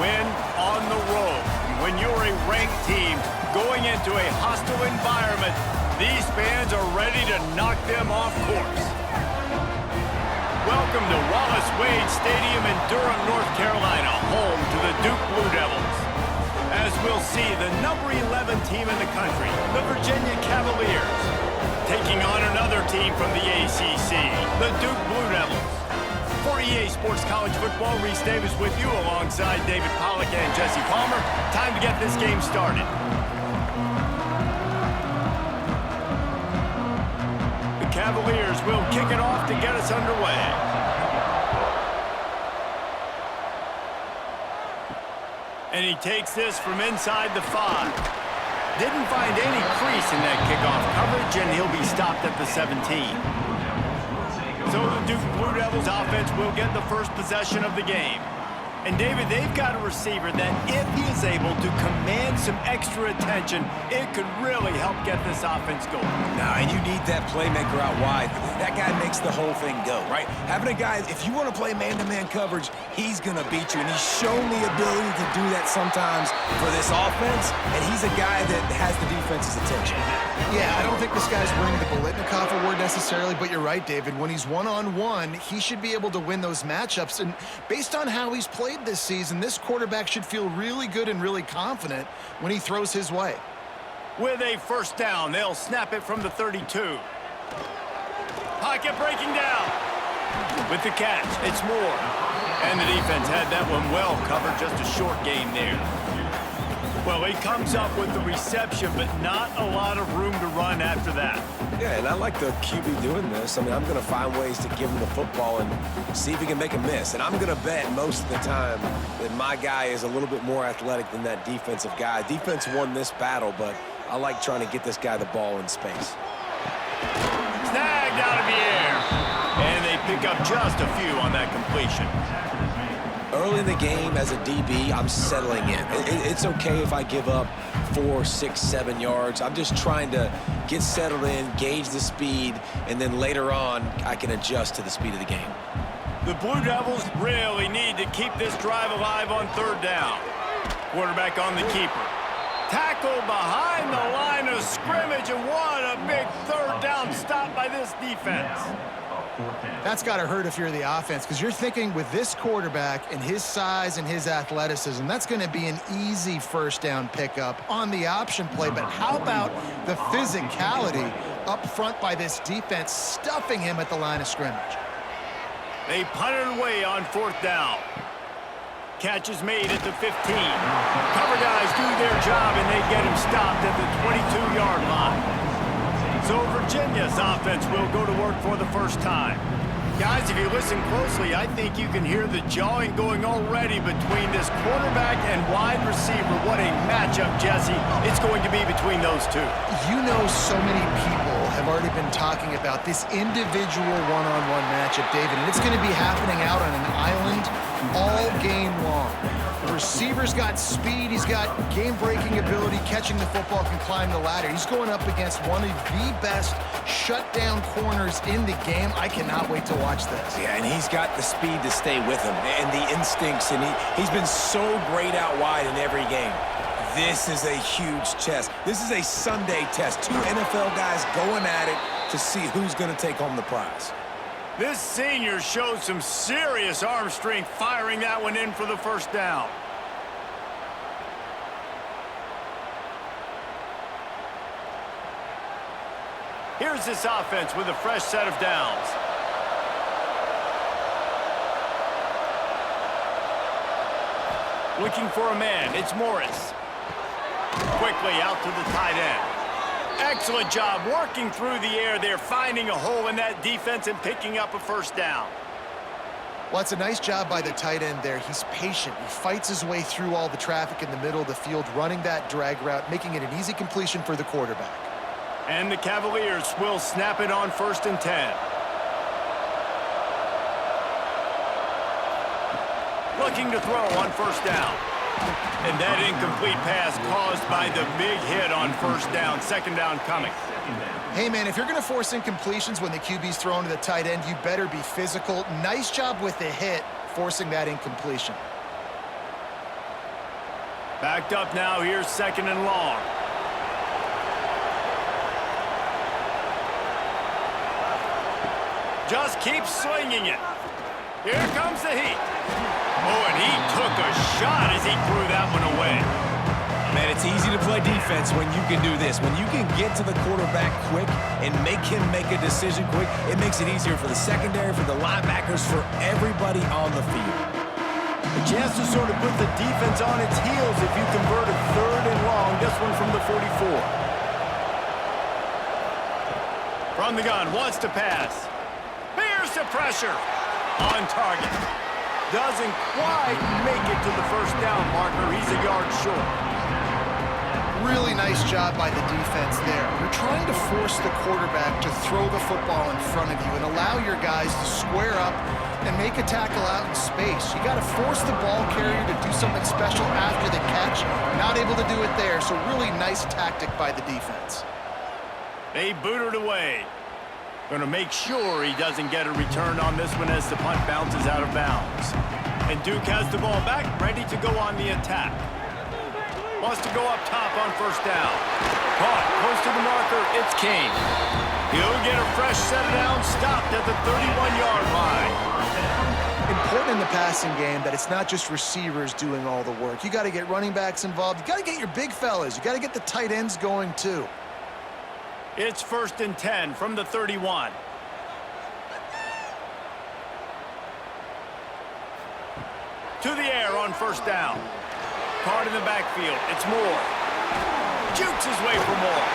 win on the road. When you're a ranked team going into a hostile environment, these fans are ready to knock them off course. Welcome to Wallace Wade Stadium in Durham, North Carolina, home to the Duke Blue Devils. As we'll see, the number 11 team in the country, the Virginia Cavaliers, taking on another team from the ACC, the Duke Blue Devils. For EA Sports College Football, Reese Davis with you alongside David Pollack and Jesse Palmer. Time to get this game started. The Cavaliers will kick it off to get us underway. And he takes this from inside the 5. Didn't find any crease in that kickoff coverage, and he'll be stopped at the 17. So the Duke Blue Devils offense will get the first possession of the game. And David, they've got a receiver that if he is able to command some extra attention, it could really help get this offense going. Nah, and you need that playmaker out wide. That guy makes the whole thing go, right? Having a guy, if you want to play man-to-man coverage, he's going to beat you. And he's shown the ability to do that sometimes for this offense. And he's a guy that has the defense's attention. Yeah, I don't think this guy's winning the Biletnikoff award necessarily, but you're right, David. When he's one-on-one, he should be able to win those matchups. And based on how he's played this season, this quarterback should feel really good and really confident when he throws his way. With a first down, they'll snap it from the 32. Pocket breaking down. With the catch, it's Moore. And the defense had that one well covered, just a short gain there. Well, he comes up with the reception, but not a lot of room to run after that. Yeah, and I like the QB doing this. I mean, I'm going to find ways to give him the football and see if he can make a miss. And I'm going to bet most of the time that my guy is a little bit more athletic than that defensive guy. Defense won this battle, but I like trying to get this guy the ball in space. Snagged out of the air. And they pick up just a few on that completion. Early in the game, as a DB, I'm settling in. It's okay if I give up 4, 6, 7 yards. I'm just trying to get settled in, gauge the speed, and then later on, I can adjust to the speed of the game. The Blue Devils really need to keep this drive alive on third down. Quarterback on the keeper. Tackle behind the line of scrimmage, and what a big third down stop by this defense. That's got to hurt if you're the offense, because you're thinking with this quarterback and his size and his athleticism, that's going to be an easy first down pickup on the option play. But how about the physicality up front by this defense, stuffing him at the line of scrimmage? They punt it away on fourth down. Catch is made at the 15. Cover guys do their job, and they get him stopped at the 22-yard line. So Virginia's offense will go to work for the first time. Guys, if you listen closely, I think you can hear the jawing going already between this quarterback and wide receiver. What a matchup, Jesse, it's going to be between those two. You know, so many people have already been talking about this individual one-on-one matchup, David, and it's going to be happening out on an island all game long. The receiver's got speed, he's got game-breaking ability, catching the football, can climb the ladder. He's going up against one of the best shutdown corners in the game. I cannot wait to watch this. Yeah, and he's got the speed to stay with him and the instincts, and he's been so great out wide in every game. This is a huge test. This is a Sunday test. 2 NFL guys going at it to see who's going to take home the prize. This senior showed some serious arm strength firing that one in for the first down. Here's this offense with a fresh set of downs. Looking for a man, it's Morris. Quickly out to the tight end. Excellent job working through the air there, finding a hole in that defense and picking up a first down. Well, it's a nice job by the tight end there. He's patient. He fights his way through all the traffic in the middle of the field, running that drag route, making it an easy completion for the quarterback. And the Cavaliers will snap it on 1st and 10. Looking to throw on first down. And that incomplete pass caused by the big hit on first down. Second down coming. Hey, man, if you're going to force incompletions when the QB's thrown to the tight end, you better be physical. Nice job with the hit, forcing that incompletion. Backed up now, here's 2nd and long. Just keep slinging it. Here comes the heat. Oh, and he took a shot as he threw that one away. Man, it's easy to play defense when you can do this. When you can get to the quarterback quick and make him make a decision quick, it makes it easier for the secondary, for the linebackers, for everybody on the field. A chance to sort of put the defense on its heels if you convert a 3rd and long. This one from the 44. From the gun, wants to pass. Here's the pressure. On target. Doesn't quite make it to the 1st down marker. He's a yard short. Really nice job by the defense there. You're trying to force the quarterback to throw the football in front of you and allow your guys to square up and make a tackle out in space. You got to force the ball carrier to do something special after the catch. Not able to do it there, so really nice tactic by the defense. They boot it away. Going to make sure he doesn't get a return on this one as the punt bounces out of bounds. And Duke has the ball back, ready to go on the attack. Wants to go up top on 1st down. Caught, close to the marker, it's King. He'll get a fresh set down, stopped at the 31-yard line. Important in the passing game that it's not just receivers doing all the work. You got to get running backs involved. You got to get your big fellas. You got to get the tight ends going too. It's 1st and 10 from the 31. To the air on 1st down. Card in the backfield. It's Moore. Jukes his way for Moore.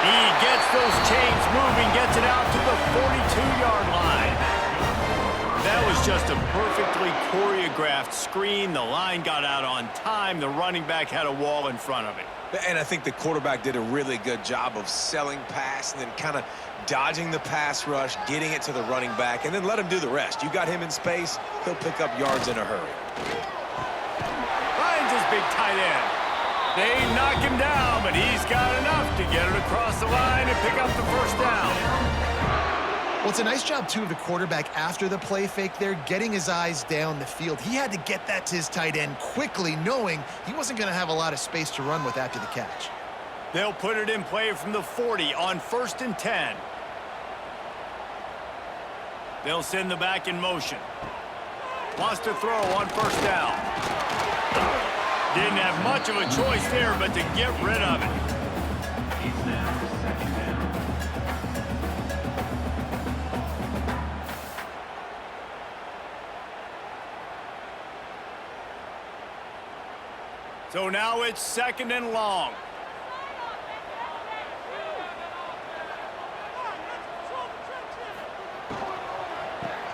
He gets those chains moving, gets it out to the 42-yard line. That was just a perfectly choreographed screen. The line got out on time. The running back had a wall in front of it. And I think the quarterback did a really good job of selling pass and then kind of dodging the pass rush, getting it to the running back, and then let him do the rest. You got him in space, he'll pick up yards in a hurry. Finds his big tight end. They knock him down, but he's got enough to get it across the line and pick up the 1st down. Well, it's a nice job, too, of the quarterback after the play fake there, getting his eyes down the field. He had to get that to his tight end quickly, knowing he wasn't going to have a lot of space to run with after the catch. They'll put it in play from the 40 on 1st and 10. They'll send the back in motion. Wants to throw on 1st down. Didn't have much of a choice there, but to get rid of it. So now it's 2nd and long.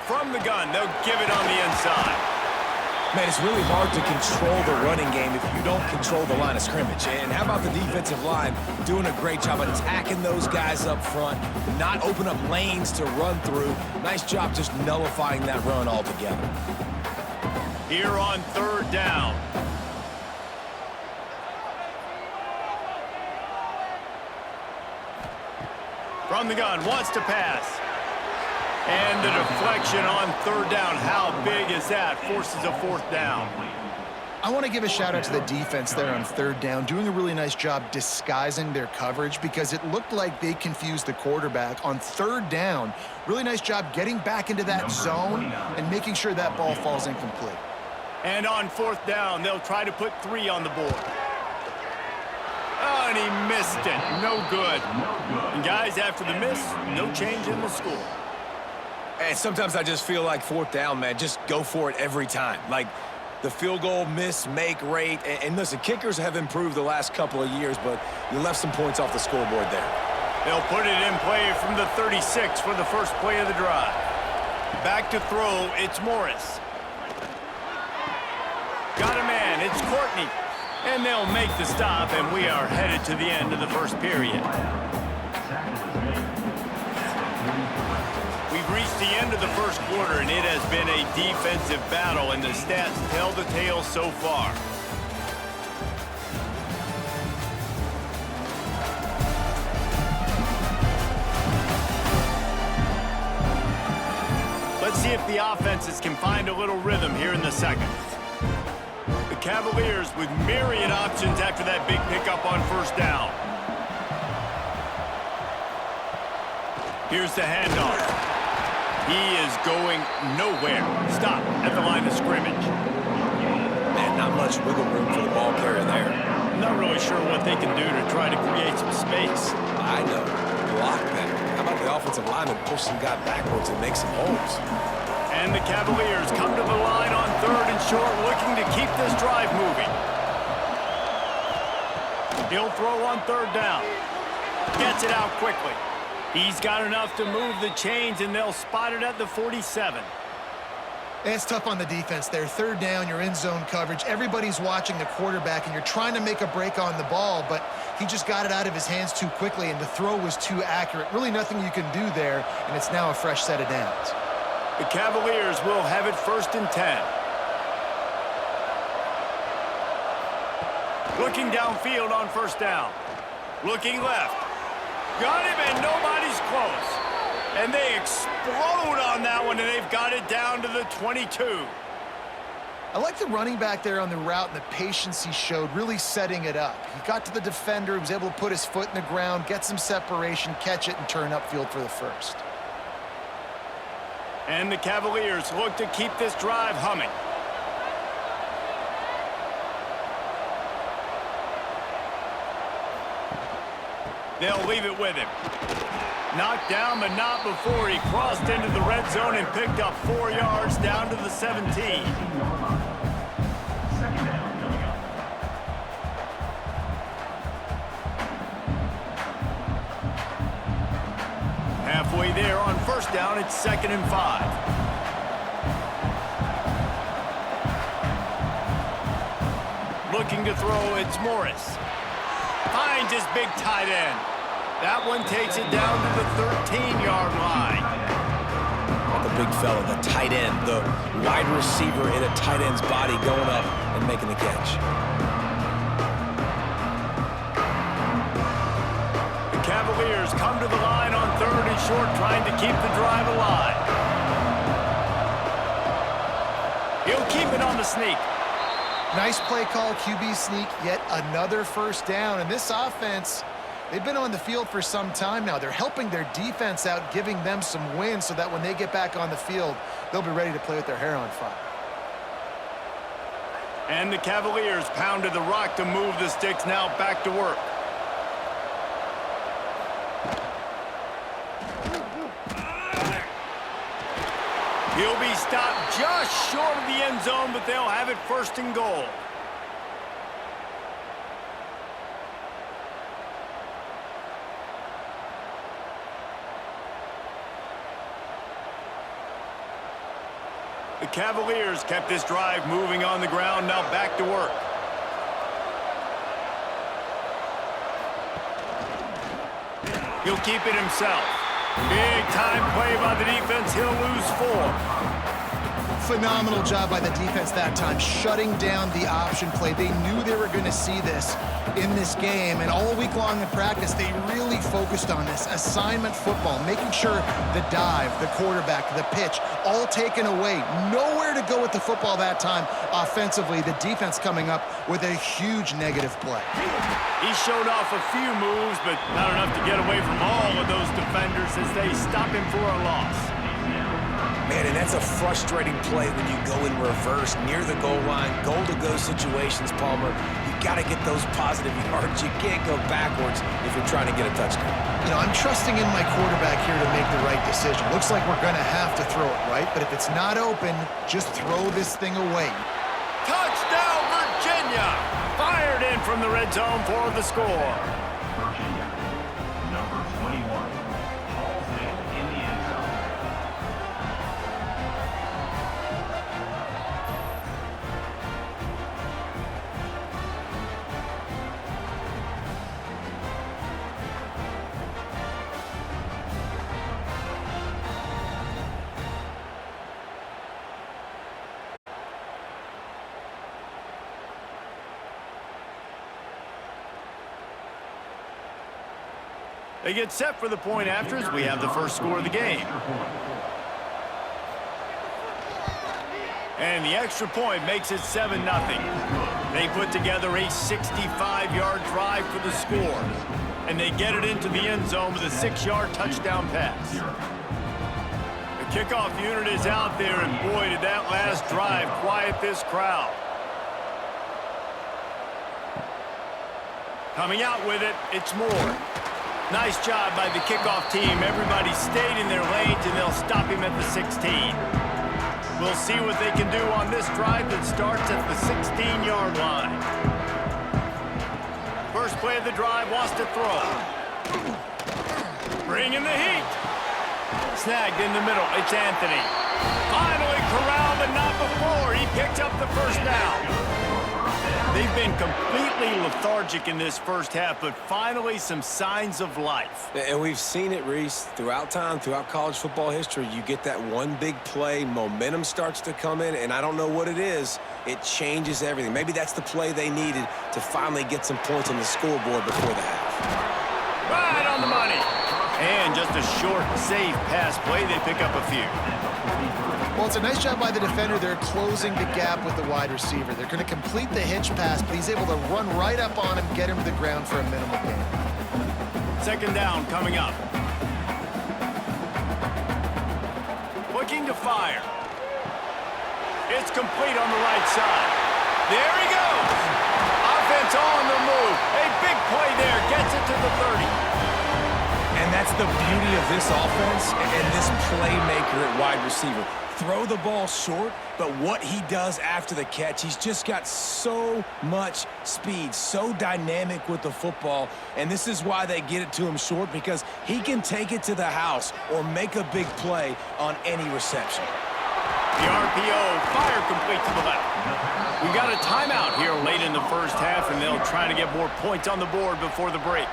From the gun, they'll give it on the inside. Man, it's really hard to control the running game if you don't control the line of scrimmage. And how about the defensive line doing a great job of attacking those guys up front, not open up lanes to run through. Nice job just nullifying that run altogether. Here on 3rd down. From the gun, wants to pass. And the deflection on 3rd down. How big is that? Forces a 4th down. I want to give a shout out to the defense there on 3rd down, doing a really nice job disguising their coverage because it looked like they confused the quarterback on 3rd down. Really nice job getting back into that zone and making sure that ball falls incomplete. And on 4th down, they'll try to put 3 on the board. Oh, and he missed it. No good. And guys, after the miss, no change in the score. And sometimes I just feel like 4th down, man, just go for it every time. Like the field goal miss, make rate. And listen, kickers have improved the last couple of years, but you left some points off the scoreboard there. They'll put it in play from the 36 for the first play of the drive. Back to throw, it's Morris. Got a man, it's Courtney. And they'll make the stop, and we are headed to the end of the first period. We've reached the end of the first quarter, and it has been a defensive battle, and the stats tell the tale so far. Let's see if the offenses can find a little rhythm here in the second. The Cavaliers with myriad options after that big pickup on first down. Here's the handoff. He is going nowhere. Stop at the line of scrimmage. Man, not much wiggle room for the ball carrier there. Not really sure what they can do to try to create some space. I know. Block better. How about the offensive lineman push some guy backwards and make some holes? And the Cavaliers come to the line on 3rd and short, looking to keep this drive moving. He'll throw on 3rd down. Gets it out quickly. He's got enough to move the chains, and they'll spot it at the 47. It's tough on the defense there. 3rd down, you're in zone coverage. Everybody's watching the quarterback, and you're trying to make a break on the ball, but he just got it out of his hands too quickly, and the throw was too accurate. Really nothing you can do there, and it's now a fresh set of downs. The Cavaliers will have it 1st and 10. Looking downfield on 1st down. Looking left. Got him, and nobody's close. And they explode on that one, and they've got it down to the 22. I like the running back there on the route and the patience he showed, really setting it up. He got to the defender, he was able to put his foot in the ground, get some separation, catch it, and turn upfield for the first. And the Cavaliers look to keep this drive humming. They'll leave it with him. Knocked down, but not before he crossed into the red zone and picked up 4 yards down to the 17. Halfway there on 1st down, it's 2nd and 5. Looking to throw, it's Morris. Finds his big tight end. That one takes it down to the 13-yard line. The big fella, the tight end, the wide receiver in a tight end's body going up and making the catch. The Cavaliers come to the line on 3rd and short, trying to keep the drive alive. He'll keep it on the sneak. Nice play call, QB sneak, yet another 1st down. And this offense, they've been on the field for some time now. They're helping their defense out, giving them some wins so that when they get back on the field, they'll be ready to play with their hair on fire. And the Cavaliers pounded the rock to move the sticks, now back to work. He'll be stopped just short of the end zone, but they'll have it 1st and goal. The Cavaliers kept this drive moving on the ground, now back to work. He'll keep it himself. Big time play by the defense. He'll lose 4. Phenomenal job by the defense that time, shutting down the option play. They knew they were going to see this in this game, and all week long in practice, they really focused on this assignment football, making sure the dive, the quarterback, the pitch, all taken away. Nowhere to go with the football that time offensively. The defense coming up with a huge negative play. He showed off a few moves, but not enough to get away from all of those defenders as they stop him for a loss. Man, and that's a frustrating play when you go in reverse near the goal line, goal-to-go situations, Palmer. You got to get those positive yards. You can't go backwards if you're trying to get a touchdown. You know, I'm trusting in my quarterback here to make the right decision. Looks like we're going to have to throw it, right? But if it's not open, just throw this thing away. Touchdown, Virginia! Fired in from the red zone for the score. Virginia, number 21, hauls it in the end zone. They get set for the point after as we have the first score of the game. And the extra point makes it 7-0. They put together a 65-yard drive for the score. And they get it into the end zone with a 6-yard touchdown pass. The kickoff unit is out there, and boy, did that last drive quiet this crowd. Coming out with it, it's Moore. Nice job by the kickoff team. Everybody stayed in their lanes, and they'll stop him at the 16. We'll see what they can do on this drive that starts at the 16-yard line. First play of the drive, wants to throw. Bringing the heat. Snagged in the middle, it's Anthony. Finally corralled, but not before. He picks up the first down. They've been completely lethargic in this first half, but finally some signs of life. And we've seen it, Reese, throughout time, throughout college football history. You get that one big play, momentum starts to come in, and I don't know what it is. It changes everything. Maybe that's the play they needed to finally get some points on the scoreboard before the half. Right on the money. And just a short, safe pass play. They pick up a few. Well, it's a nice job by the defender. They're closing the gap with the wide receiver. They're going to complete the hitch pass, but he's able to run right up on him, get him to the ground for a minimal gain. Second down coming up. Looking to fire. It's complete on the right side. There he goes. Offense on the move. A big play there. Gets it to the 30. And that's the beauty of this offense and this playmaker at wide receiver. Throw the ball short, but what he does after the catch, he's just got so much speed, so dynamic with the football, and this is why they get it to him short, because he can take it to the house or make a big play on any reception. The RPO, fire complete to the left. We got a timeout here late in the first half, and they'll try to get more points on the board before the break.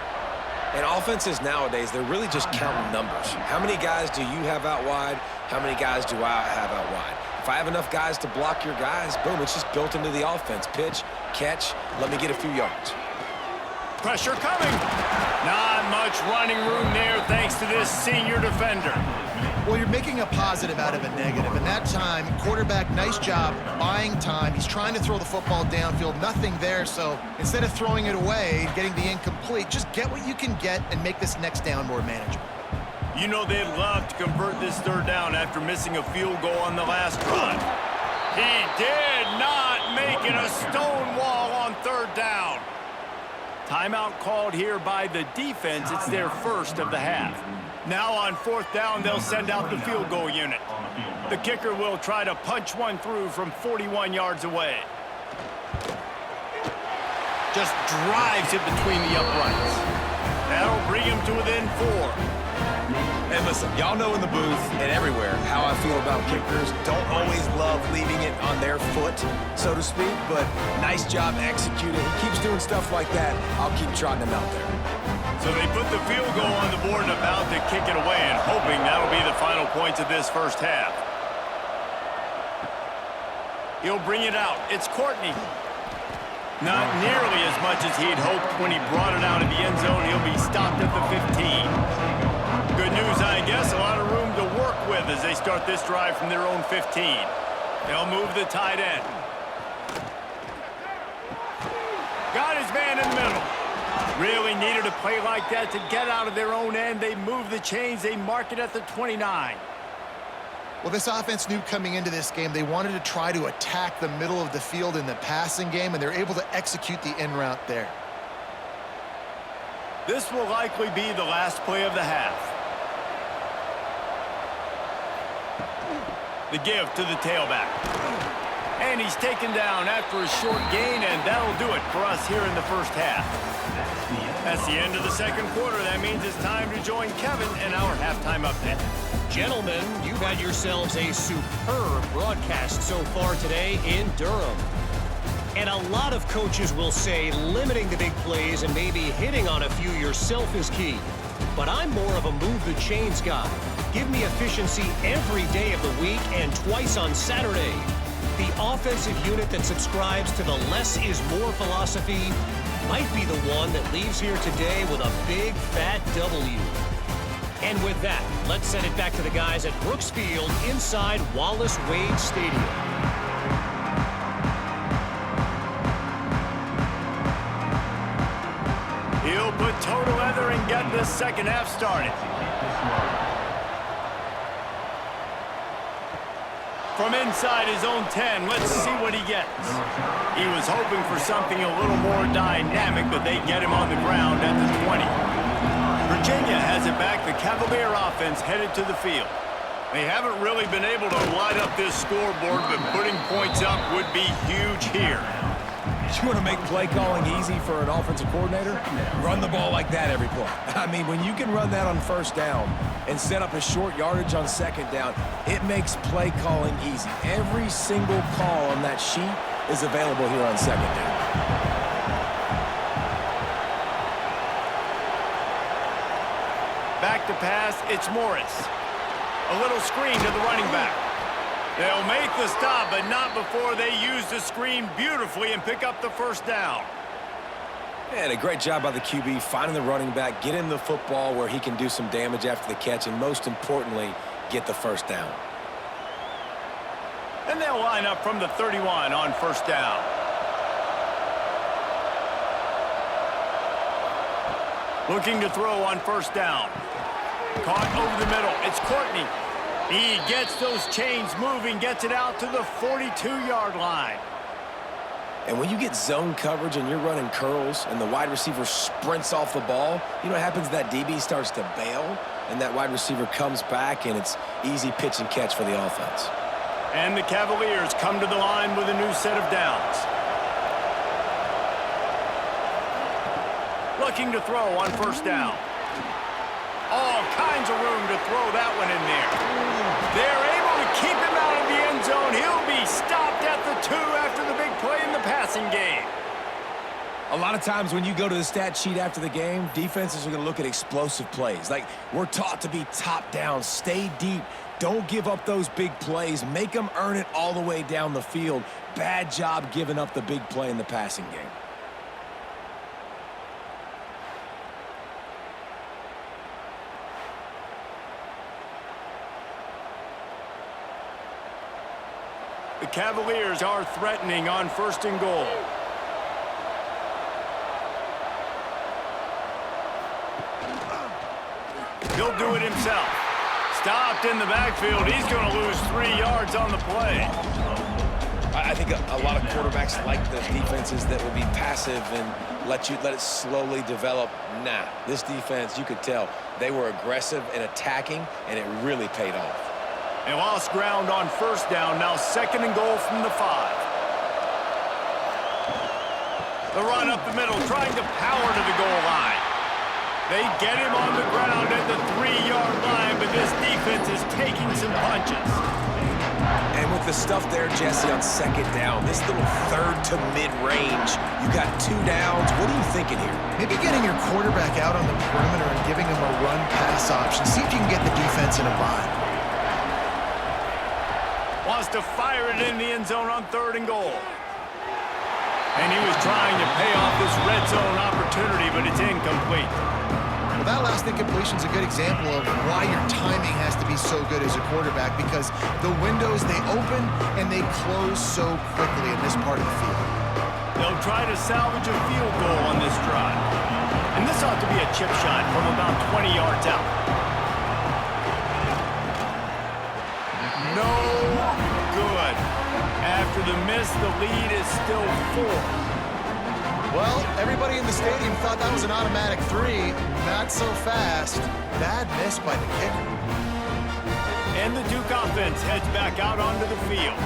And offenses nowadays, they're really just counting numbers. How many guys do you have out wide? How many guys do I have out wide? If I have enough guys to block your guys, boom, it's just built into the offense. Pitch, catch, let me get a few yards. Pressure coming. Not much running room there thanks to this senior defender. Well, you're making a positive out of a negative. And that time, quarterback, nice job buying time. He's trying to throw the football downfield. Nothing there. So instead of throwing it away, getting the incomplete, just get what you can get and make this next down more manageable. You know they'd love to convert this third down after missing a field goal on the last drive. He did not make it a stone wall on third down. Timeout called here by the defense. It's their first of the half. Now on fourth down, they'll send out the field goal unit. The kicker will try to punch one through from 41 yards away. Just drives it between the uprights. That'll bring him to within 4. And listen, y'all know in the booth and everywhere how I feel about kickers. Don't always love leaving it on their foot, so to speak, but nice job executing. He keeps doing stuff like that. I'll keep trotting him out there. So they put the field goal on the board and about to kick it away, and hoping that'll be the final points of this first half. He'll bring it out. It's Courtney. Not nearly as much as he'd hoped when he brought it out of the end zone. He'll be stopped at the 15. Good news, I guess. A lot of room to work with as they start this drive from their own 15. They'll move the tight end. Got his man in the middle. Really needed a play like that to get out of their own end. They move the chains. They mark it at the 29. Well, this offense knew coming into this game they wanted to try to attack the middle of the field in the passing game, and they're able to execute the in route there. This will likely be the last play of the half. The give to the tailback. And he's taken down after a short gain, and that'll do it for us here in the first half. That's the end of the second quarter. That means it's time to join Kevin in our halftime update. Gentlemen, you've had yourselves a superb broadcast so far today in Durham. And a lot of coaches will say limiting the big plays and maybe hitting on a few yourself is key. But I'm more of a move the chains guy. Give me efficiency every day of the week and twice on Saturday. The offensive unit that subscribes to the less is more philosophy might be the one that leaves here today with a big fat W. And with that, let's send it back to the guys at Brooks Field inside Wallace Wade Stadium. get this second half started. From inside his own 10, let's see what he gets. He was hoping for something a little more dynamic, but they get him on the ground at the 20. Virginia has it back. The Cavalier offense headed to the field. They haven't really been able to light up this scoreboard, but putting points up would be huge here. You want to make play calling easy for an offensive coordinator? Run the ball like that every play. I mean, when you can run that on first down and set up a short yardage on second down, it makes play calling easy. Every single call on that sheet is available here on second down. Back to pass, it's Morris. A little screen to the running back. They'll make the stop, but not before they use the screen beautifully and pick up the first down. And a great job by the QB finding the running back, get him the football where he can do some damage after the catch, and most importantly, get the first down. And they'll line up from the 31 on first down. Looking to throw on first down. Caught over the middle. It's Courtney. He gets those chains moving, gets it out to the 42-yard line. And when you get zone coverage and you're running curls and the wide receiver sprints off the ball, you know what happens? That DB starts to bail, and that wide receiver comes back, and it's easy pitch and catch for the offense. And the Cavaliers come to the line with a new set of downs. Looking to throw on first down. All kinds of room to throw that one in there. They're able to keep him out of the end zone. He'll be stopped at the 2 after the big play in the passing game. A lot of times when you go to the stat sheet after the game, defenses are going to look at explosive plays. Like, we're taught to be top down, stay deep, don't give up those big plays, make them earn it all the way down the field. Bad job giving up the big play in the passing game. The Cavaliers are threatening on first and goal. He'll do it himself. Stopped in the backfield. He's going to lose 3 yards on the play. I think a lot of quarterbacks like those defenses that will be passive and let it slowly develop. Nah, this defense, you could tell, they were aggressive and attacking, and it really paid off. They lost ground on first down. Now second and goal from the 5. The run up the middle, trying to power to the goal line. They get him on the ground at the 3-yard line, but this defense is taking some punches. And with the stuff there, Jesse, on second down, this little third to mid-range, you got 2 downs. What are you thinking here? Maybe getting your quarterback out on the perimeter and giving him a run-pass option. See if you can get the defense in a bind. Wants to fire it in the end zone on third and goal. And he was trying to pay off this red zone opportunity, but it's incomplete. Well, that last incompletion is a good example of why your timing has to be so good as a quarterback, because the windows, they open and they close so quickly in this part of the field. They'll try to salvage a field goal on this drive. And this ought to be a chip shot from about 20 yards out. No good. After the miss, the lead is still 4. Well, everybody in the stadium thought that was an automatic 3. Not so fast. Bad miss by the kicker. And the Duke offense heads back out onto the field.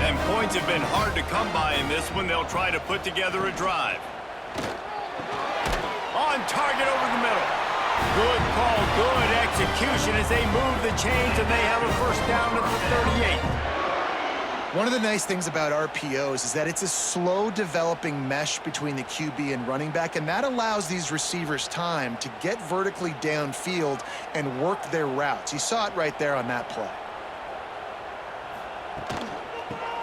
And points have been hard to come by in this one. They'll try to put together a drive. On target over the middle. Good call, good execution as they move the chains, and they have a first down at the 38. One of the nice things about RPOs is that it's a slow developing mesh between the QB and running back, and that allows these receivers time to get vertically downfield and work their routes. You saw it right there on that play.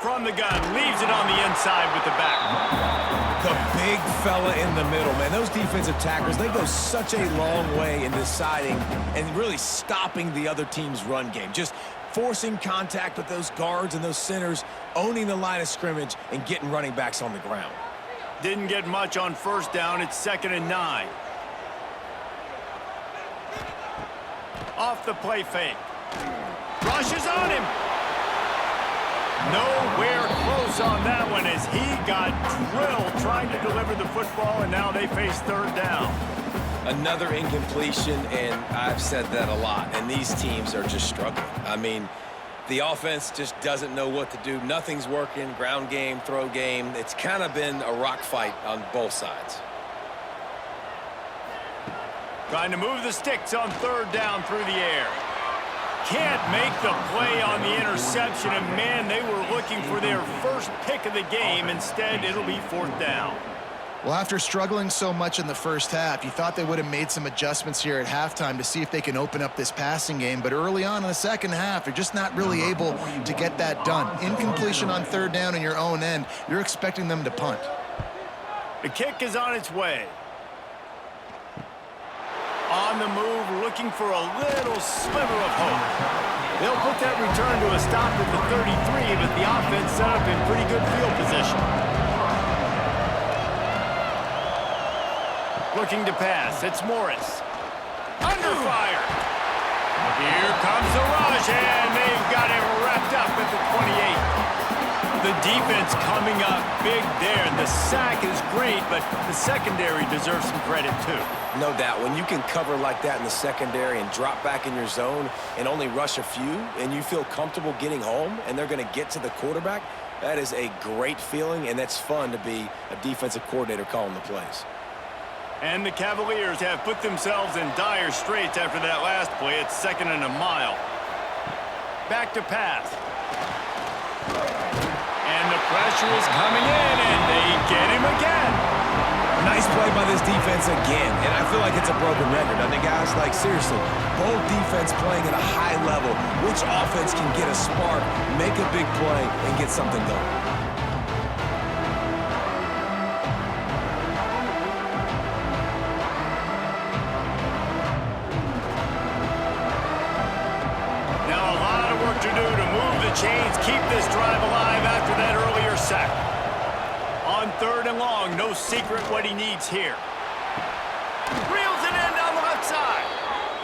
From the gun, leaves it on the inside with the back. The big fella in the middle, man. Those defensive tackles, they go such a long way in deciding and really stopping the other team's run game. Just forcing contact with those guards and those centers, owning the line of scrimmage, and getting running backs on the ground. Didn't get much on first down. It's 2nd and 9. Off the play fake. Rushes on him. Nowhere close on that one as he got drilled trying to deliver the football, and now they face third down. Another incompletion, and I've said that a lot, and these teams are just struggling. I mean, the offense just doesn't know what to do. Nothing's working, ground game, throw game. It's kind of been a rock fight on both sides. Trying to move the sticks on third down through the air. Can't make the play on the interception, and man, they were looking for their first pick of the game. Instead, it'll be fourth down. Well, after struggling so much in the first half, you thought they would have made some adjustments here at halftime to see if they can open up this passing game. But early on in the second half, they're just not really able to get that done. Incompletion on third down in your own end, you're expecting them to punt. The kick is on its way. On the move, looking for a little sliver of hope. They'll put that return to a stop at the 33, but the offense set up in pretty good field position. Looking to pass, it's Morris. Under fire. Here comes the rush, and they've got him wrapped up at the 28. The defense coming up big there. The sack is great, but the secondary deserves some credit too. No doubt. When you can cover like that in the secondary and drop back in your zone and only rush a few, and you feel comfortable getting home, and they're going to get to the quarterback, that is a great feeling, and that's fun to be a defensive coordinator calling the plays. And the Cavaliers have put themselves in dire straits after that last play. It's 2nd and a mile. Back to pass. And the pressure is coming in, and they get him again. Nice play by this defense again, and I feel like it's a broken record. I mean, guys, like, seriously, both defense playing at a high level. Which offense can get a spark, make a big play, and get something going? Now a lot of work to do to move the chains, keep this drive alive after that earlier sack. On 3rd and long, no secret what he needs here. Reels it in down the left side.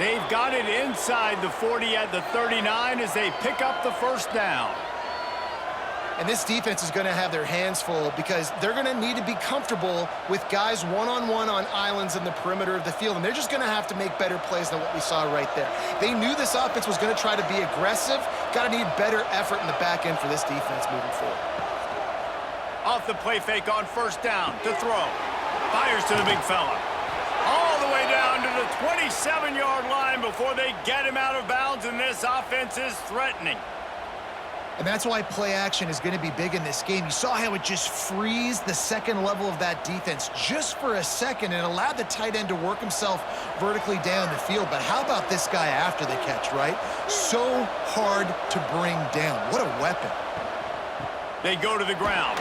They've got it inside the 40 at the 39 as they pick up the first down. And this defense is going to have their hands full because they're going to need to be comfortable with guys one-on-one on islands in the perimeter of the field. And they're just going to have to make better plays than what we saw right there. They knew this offense was going to try to be aggressive. Got to need better effort in the back end for this defense moving forward. Off the play fake on first down to throw. Fires to the big fella. All the way down to the 27-yard line before they get him out of bounds, and this offense is threatening. And that's why play action is going to be big in this game. You saw how it just freezed the second level of that defense just for a second and allowed the tight end to work himself vertically down the field. But how about this guy after the catch, right? So hard to bring down. What a weapon. They go to the ground.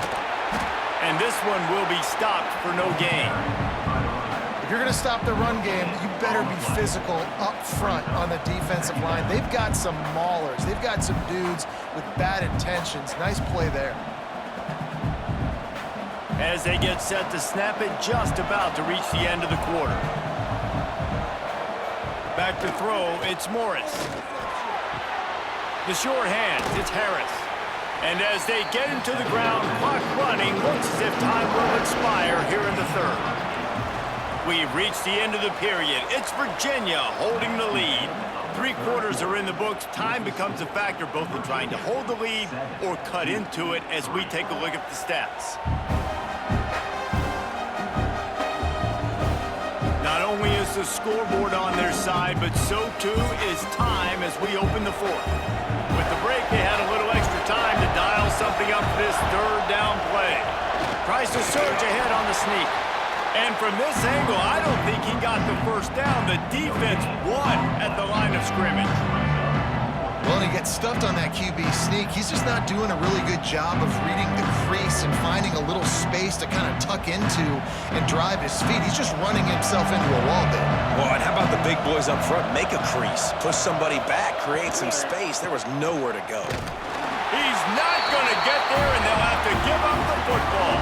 And this one will be stopped for no gain. If you're going to stop the run game, you better be physical up front on the defensive line. They've got some maulers. They've got some dudes with bad intentions. Nice play there. As they get set to snap it, just about to reach the end of the quarter. Back to throw, it's Morris. The short hands, it's Harris. And as they get him to the ground, clock running, looks as if time will expire here in the 3rd. We've reached the end of the period. It's Virginia holding the lead. 3 quarters are in the books. Time becomes a factor both in trying to hold the lead or cut into it as we take a look at the stats. Not only is the scoreboard on their side, but so too is time as we open the 4th. With the break, they had a little extra time to dial something up for this 3rd down play. Tries to surge ahead on the sneak. And from this angle, I don't think he got the first down. The defense won at the line of scrimmage. Well, and he gets stuffed on that QB sneak. He's just not doing a really good job of reading the crease and finding a little space to kind of tuck into and drive his feet. He's just running himself into a wall there. Well, and how about the big boys up front? Make a crease, push somebody back, create some space. There was nowhere to go. He's not going to get there, and they'll have to give up the football.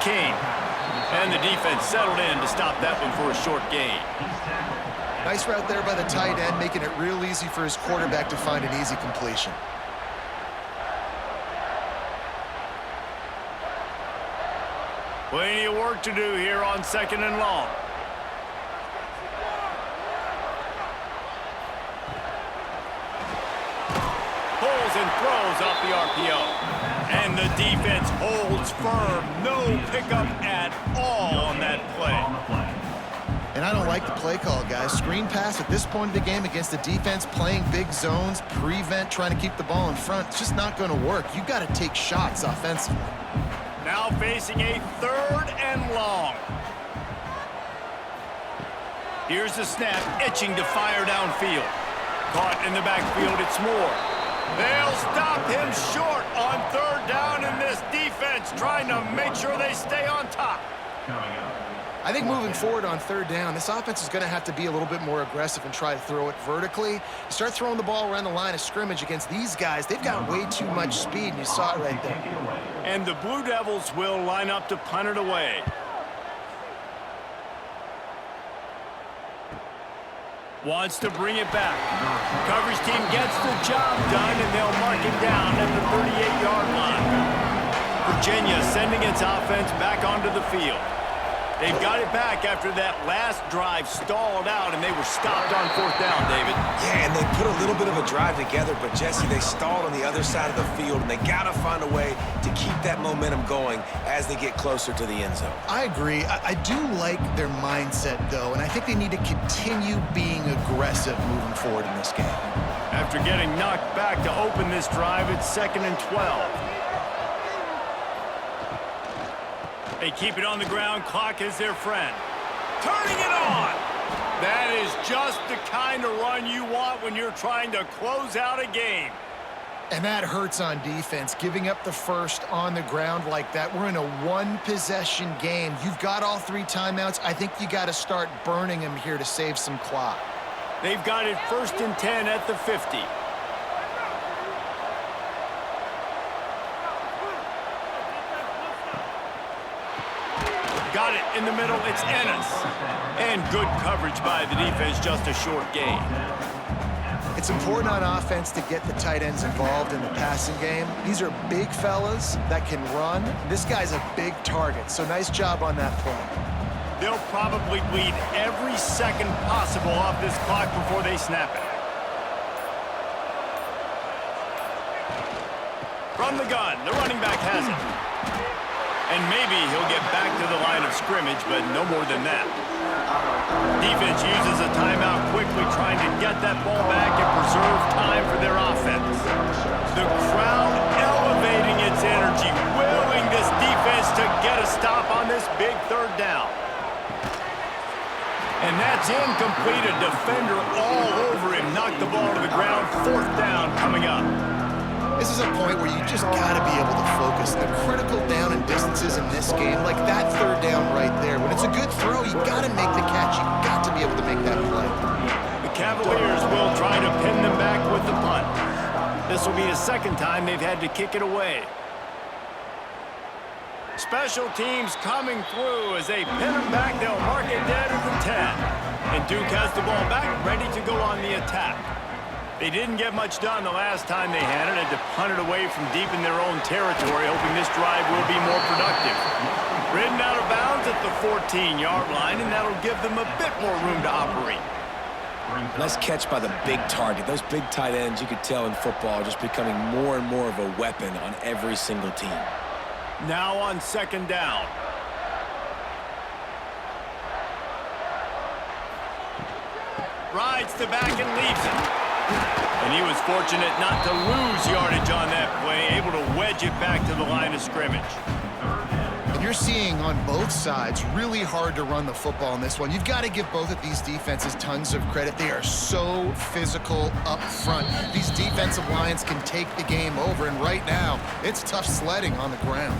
came. And the defense settled in to stop that one for a short gain. Nice route there by the tight end, making it real easy for his quarterback to find an easy completion. Plenty of work to do here on 2nd and long. Pulls and throws off the RPO. And the defense holds firm. No pickup at all on that play. And I don't like the play call, guys. Screen pass at this point of the game against the defense playing big zones, prevent, trying to keep the ball in front. It's just not going to work. You've got to take shots offensively. Now facing a 3rd and long. Here's the snap, itching to fire downfield. Caught in the backfield, it's Moore. They'll stop him short on 3rd down, and this defense trying to make sure they stay on top. I think moving forward on 3rd down, this offense is going to have to be a little bit more aggressive and try to throw it vertically. You start throwing the ball around the line of scrimmage against these guys, they've got way too much speed, and you saw it right there. And the Blue Devils will line up to punt it away. Wants to bring it back. Coverage team gets the job done, and they'll mark it down at the 38-yard line. Virginia sending its offense back onto the field. They've got it back after that last drive stalled out, and they were stopped on 4th down, David. Yeah, and they put a little bit of a drive together, but, Jesse, they stalled on the other side of the field, and they got to find a way to keep that momentum going as they get closer to the end zone. I agree. I do like their mindset, though, and I think they need to continue being aggressive moving forward in this game. After getting knocked back to open this drive, it's 2nd and 12. They keep it on the ground. Clock is their friend. Turning it on. That is just the kind of run you want when you're trying to close out a game. And that hurts on defense, giving up the first on the ground like that. We're in a one-possession game. You've got all 3 timeouts. I think you got to start burning them here to save some clock. They've got it 1st and 10 at the 50. Got it in the middle, it's Ennis. And good coverage by the defense, just a short gain. It's important on offense to get the tight ends involved in the passing game. These are big fellas that can run. This guy's a big target, so nice job on that play. They'll probably bleed every second possible off this clock before they snap it. From the gun, the running back has it. And maybe he'll get back to the line of scrimmage, but no more than that. Defense uses a timeout quickly, trying to get that ball back and preserve time for their offense. The crowd elevating its energy, willing this defense to get a stop on this big 3rd down. And that's incomplete. A defender all over him. Knocked the ball to the ground. 4th down coming up. This is a point where you just got to be able to focus. The critical down and distances in this game, like that 3rd down right there. When it's a good throw, you got to make the catch. You got to be able to make that play. The Cavaliers will try to pin them back with the punt. This will be the 2nd time they've had to kick it away. Special teams coming through as they pin them back. They'll mark it dead at the 10. And Duke has the ball back, ready to go on the attack. They didn't get much done the last time they had it. Had to punt it away from deep in their own territory, hoping this drive will be more productive. Ridden out of bounds at the 14-yard line, and that'll give them a bit more room to operate. Nice catch by the big target. Those big tight ends, you could tell in football, are just becoming more and more of a weapon on every single team. Now on 2nd down. Rides the back and leaves it. And he was fortunate not to lose yardage on that play, able to wedge it back to the line of scrimmage. And you're seeing on both sides really hard to run the football in this one. You've got to give both of these defenses tons of credit. They are so physical up front. These defensive lines can take the game over, and right now, it's tough sledding on the ground.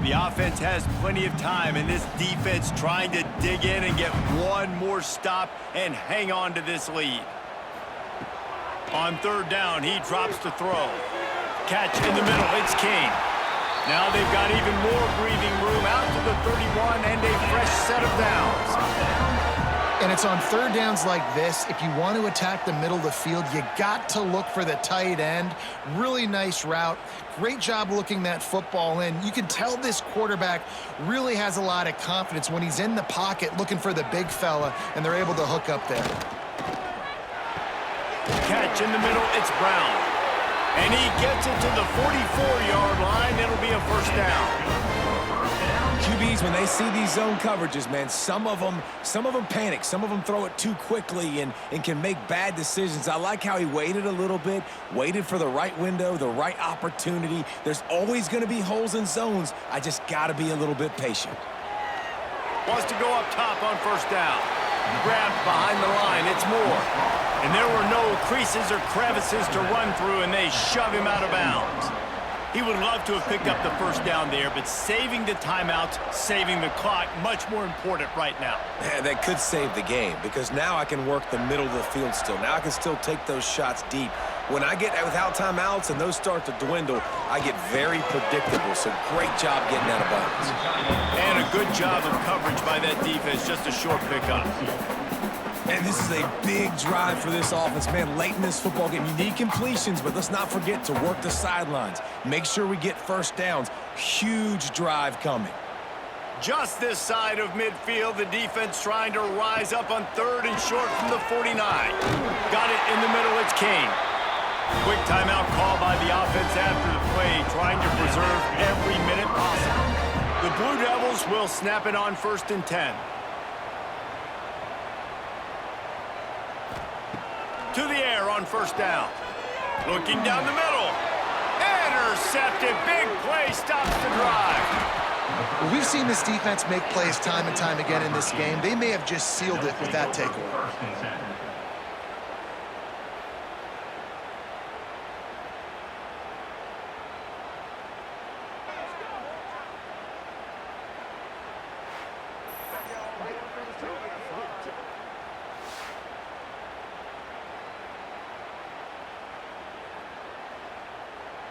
The offense has plenty of time, and this defense trying to dig in and get one more stop and hang on to this lead. On third down, he drops to throw. Catch in the middle, it's King. Now they've got even more breathing room out to the 31 and a fresh set of downs. And it's on third downs like this, if you want to attack the middle of the field, you got to look for the tight end. Really nice route. Great job looking that football in. You can tell this quarterback really has a lot of confidence when he's in the pocket looking for the big fella, and they're able to hook up there. Catch in the middle, it's Brown. And he gets it to the 44-yard line. It'll be a first down. QBs, when they see these zone coverages, man, some of them panic. Some of them throw it too quickly and can make bad decisions. I like how he waited a little bit, waited for the right window, the right opportunity. There's always going to be holes in zones. I just got to be a little bit patient. Wants to go up top on first down. Grabbed behind the line. It's Moore. And there were no creases or crevices to run through, and they shove him out of bounds. He would love to have picked up the first down there, but saving the timeouts, saving the clock, much more important right now. That could save the game, because now I can work the middle of the field still. Now I can still take those shots deep. When I get without timeouts and those start to dwindle, I get very predictable. So great job getting out of bounds. And a good job of coverage by that defense, just a short pickup. And this is a big drive for this offense. Man, late in this football game, you need completions, but let's not forget to work the sidelines. Make sure we get first downs. Huge drive coming. Just this side of midfield, the defense trying to rise up on third and short from the 49. Got it in the middle, it's Kane. Quick timeout call by the offense after the play, trying to preserve every minute possible. The Blue Devils will snap it on 1st and 10. To the air on first down. Looking down the middle. Intercepted. Big play stops the drive. Well, we've seen this defense make plays time and time again in this game. They may have just sealed it with that takeaway. First and 10.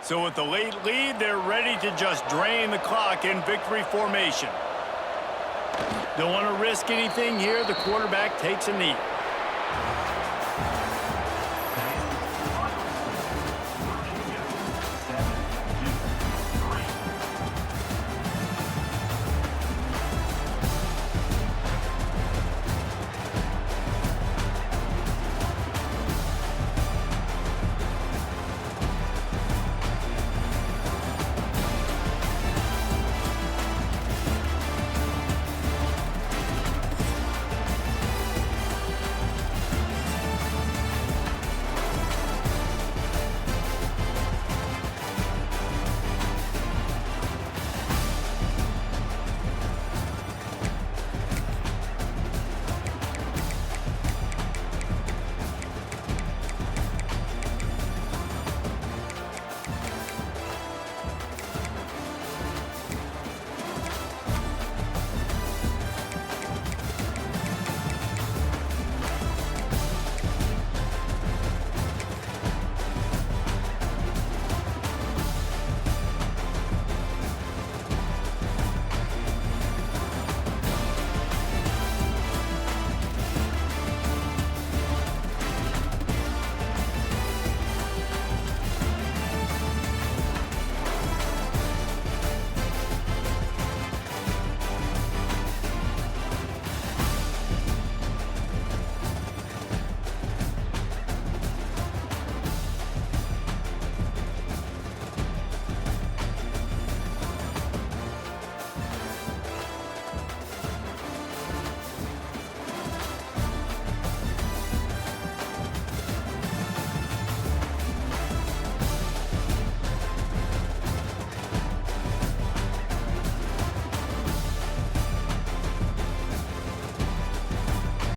So with the late lead, they're ready to just drain the clock in victory formation. Don't want to risk anything here. The quarterback takes a knee.